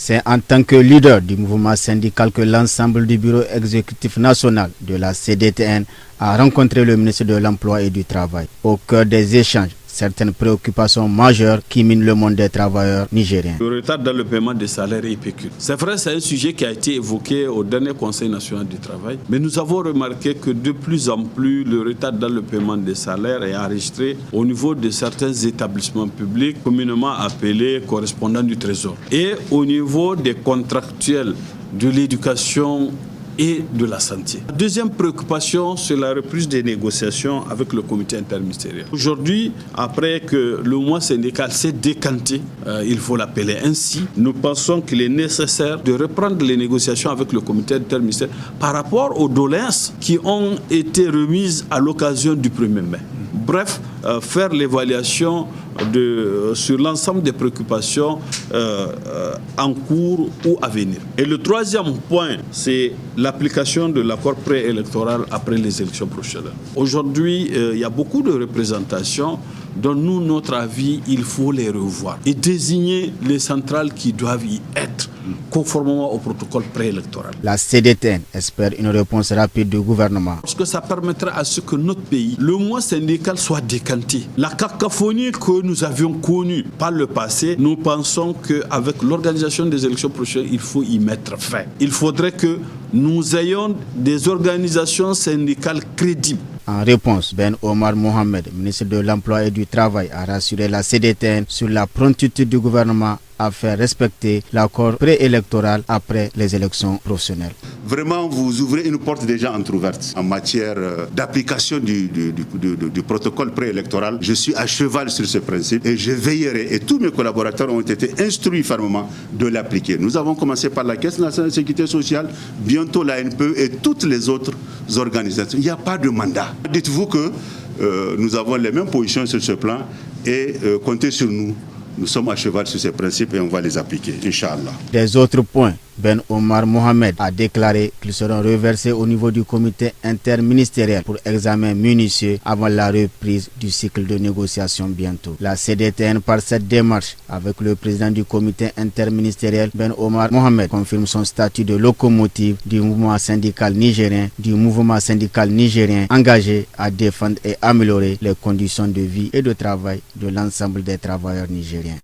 C'est en tant que leader du mouvement syndical que l'ensemble du bureau exécutif national de la CDTN a rencontré le ministre de l'Emploi et du Travail. Au cœur des échanges, certaines préoccupations majeures qui minent le monde des travailleurs nigériens. Le retard dans le paiement des salaires est pécule. C'est vrai, c'est un sujet qui a été évoqué au dernier Conseil national du travail, mais nous avons remarqué que de plus en plus, le retard dans le paiement des salaires est enregistré au niveau de certains établissements publics, communément appelés correspondants du Trésor, et au niveau des contractuels de l'éducation et de la santé. La deuxième préoccupation, c'est la reprise des négociations avec le comité interministériel. Aujourd'hui, après que le mois syndical s'est décanté, il faut l'appeler ainsi, nous pensons qu'il est nécessaire de reprendre les négociations avec le comité interministériel par rapport aux doléances qui ont été remises à l'occasion du 1er mai. Bref, faire l'évaluation sur l'ensemble des préoccupations en cours ou à venir. Et le troisième point, c'est l'application de l'accord préélectoral après les élections prochaines. Aujourd'hui, il y a beaucoup de représentations dont nous, notre avis, il faut les revoir et désigner les centrales qui doivent y être conformément au protocole préélectoral. La CDTN espère une réponse rapide du gouvernement. Parce que ça permettra à ce que notre pays, le mois syndical soit décanté. La cacophonie que nous avions connue par le passé, nous pensons qu'avec l'organisation des élections prochaines, il faut y mettre fin. Il faudrait que nous ayons des organisations syndicales crédibles. En réponse, Ben Omar Mohamed, ministre de l'Emploi et du Travail, a rassuré la CDTN sur la promptitude du gouvernement à faire respecter l'accord préélectoral après les élections professionnelles. Vraiment, vous ouvrez une porte déjà entrouverte en matière d'application du protocole préélectoral. Je suis à cheval sur ce principe et je veillerai, et tous mes collaborateurs ont été instruits fermement de l'appliquer. Nous avons commencé par la Caisse nationale de sécurité sociale, bientôt la NPE et toutes les autres organisations. Il n'y a pas de mandat. Dites-vous que nous avons les mêmes positions sur ce plan et comptez sur nous. Nous sommes à cheval sur ces principes et on va les appliquer, Inch'Allah. Des autres points, Ben Omar Mohamed a déclaré qu'ils seront reversés au niveau du comité interministériel pour examen minutieux avant la reprise du cycle de négociation bientôt. La CDTN, par cette démarche, avec le président du comité interministériel, Ben Omar Mohamed, confirme son statut de locomotive du mouvement syndical nigérien, engagé à défendre et améliorer les conditions de vie et de travail de l'ensemble des travailleurs nigériens.